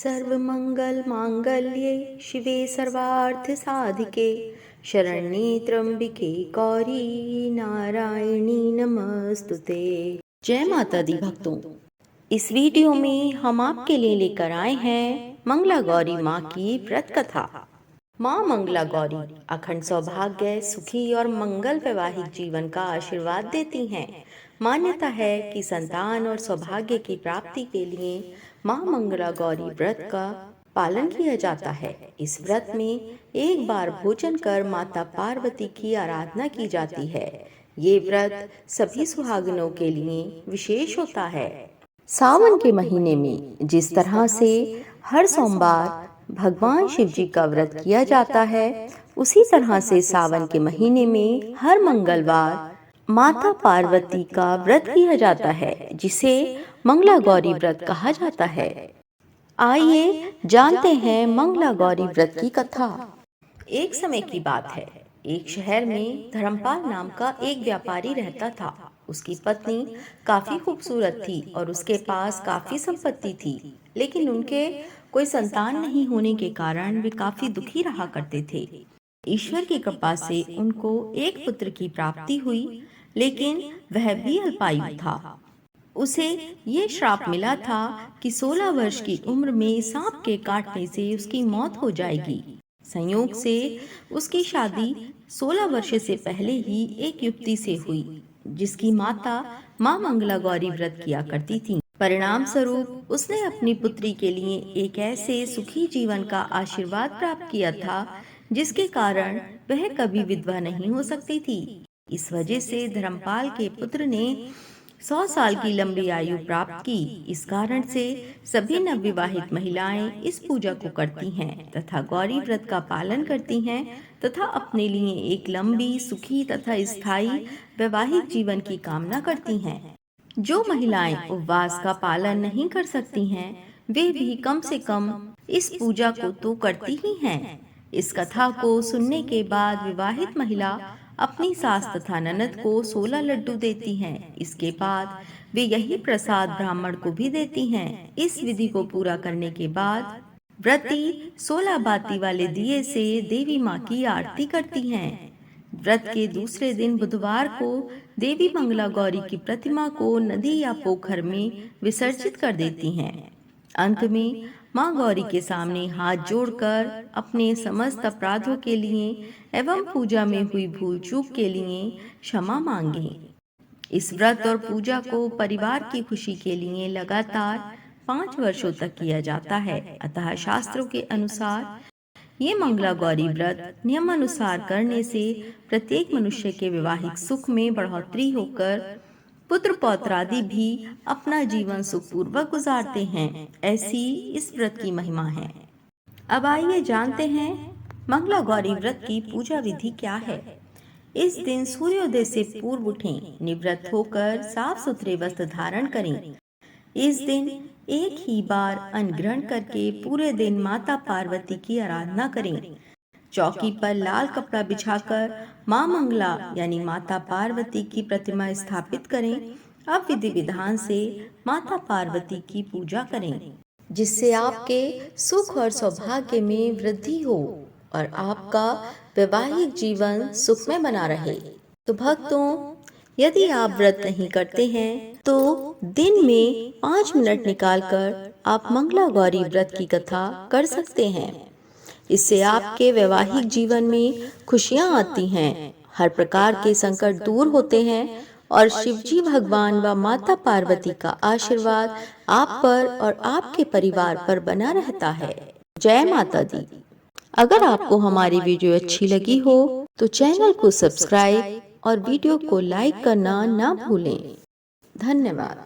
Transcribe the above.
सर्वमंगल मांगल्ये शिवे सर्वार्थ साधिके शरण्ये त्र्यंबिके गौरी नारायणी नमस्तुते। जय माता दी भक्तों, इस वीडियो में हम आपके लिए लेकर आए हैं मंगला गौरी माँ की व्रत कथा। माँ मंगला गौरी अखंड सौभाग्य, सुखी और मंगल वैवाहिक जीवन का आशीर्वाद देती हैं। मान्यता है कि संतान और सौभाग्य की प्राप्ति के लिए माँ मंगला गौरी व्रत का पालन किया जाता है। इस व्रत में एक बार भोजन कर माता पार्वती की आराधना की जाती है। ये व्रत सभी सुहागिनों के लिए विशेष होता है। सावन के महीने में जिस तरह से हर सोमवार भगवान शिव जी का व्रत किया जाता है, उसी तरह से सावन के महीने में हर मंगलवार माता पार्वती का व्रत किया जाता है, जिसे मंगला गौरी व्रत कहा जाता है। आइए जानते हैं मंगला गौरी व्रत की कथा। एक समय की बात है, एक शहर में धर्मपाल नाम का एक व्यापारी रहता था। उसकी पत्नी काफी खूबसूरत थी और उसके पास काफी संपत्ति थी, लेकिन उनके कोई संतान नहीं होने के कारण वे काफी दुखी रहा करते थे। ईश्वर की कृपा से उनको एक पुत्र की प्राप्ति हुई, लेकिन वह भी अल्पायु था। उसे ये श्राप मिला था कि 16 वर्ष की उम्र में सांप के काटने से उसकी मौत हो जाएगी। संयोग से उसकी शादी 16 वर्ष से पहले ही एक युवती से हुई, जिसकी माता माँ मंगला गौरी व्रत किया करती थी। परिणाम स्वरूप उसने अपनी पुत्री के लिए एक ऐसे सुखी जीवन का आशीर्वाद प्राप्त किया था, जिसके कारण वह कभी विधवा नहीं हो सकती थी। इस वजह से धर्मपाल के पुत्र ने 100 साल की लंबी आयु प्राप्त की। इस कारण से सभी नवविवाहित महिलाएं इस पूजा को करती हैं तथा गौरी व्रत का पालन करती हैं तथा अपने लिए एक लंबी, सुखी तथा स्थायी वैवाहिक जीवन की कामना करती हैं। जो महिलाएं उपवास का पालन नहीं कर सकती हैं, वे भी कम से कम इस पूजा को तो करती ही हैं। इस कथा को सुनने के बाद विवाहित महिला अपनी सास तथा ननद को 16 लड्डू देती हैं। इसके बाद वे यही प्रसाद ब्राह्मण को भी देती हैं। इस विधि को पूरा करने के बाद व्रती 16 बाती वाले दिए से देवी माँ की आरती करती हैं। व्रत के दूसरे दिन बुधवार को देवी मंगला गौरी की प्रतिमा को नदी या पोखर में विसर्जित कर देती हैं। अंत में माँ गौरी के सामने हाथ जोड़कर अपने समस्त अपराधों के लिए एवं पूजा में हुई भूल चूक के लिए क्षमा मांगे। इस व्रत और पूजा को परिवार की खुशी के लिए लगातार 5 वर्षों तक किया जाता है। अतः शास्त्रों के अनुसार ये मंगला गौरी व्रत नियमानुसार करने से प्रत्येक मनुष्य के वैवाहिक सुख में बढ़ोतरी होकर पुत्र पौत्र आदि भी अपना जीवन सुखपूर्वक गुजारते हैं। ऐसी इस व्रत की महिमा है। अब आइए जानते हैं मंगला गौरी व्रत की पूजा विधि क्या है। इस दिन सूर्योदय से पूर्व उठें, निवृत्त होकर साफ सुथरे वस्त्र धारण करें। इस दिन एक ही बार अन्न ग्रहण करके पूरे दिन माता पार्वती की आराधना करें। चौकी पर लाल कपड़ा बिछाकर माँ मंगला यानी माता पार्वती की प्रतिमा स्थापित करें। अब विधि विधान से माता पार्वती की पूजा करें, जिससे आपके सुख और सौभाग्य में वृद्धि हो और आपका वैवाहिक जीवन सुखमय बना रहे। तो भक्तों, यदि आप व्रत नहीं करते हैं तो दिन में 5 मिनट निकालकर आप मंगला गौरी व्रत की कथा कर सकते हैं। इससे आपके वैवाहिक जीवन में खुशियां आती हैं, हर प्रकार के संकट दूर होते हैं और शिवजी भगवान व माता पार्वती का आशीर्वाद आप पर और आपके परिवार पर बना रहता है। जय माता दी। अगर आपको हमारी वीडियो अच्छी लगी हो तो चैनल को सब्सक्राइब और वीडियो को लाइक करना ना भूलें। धन्यवाद।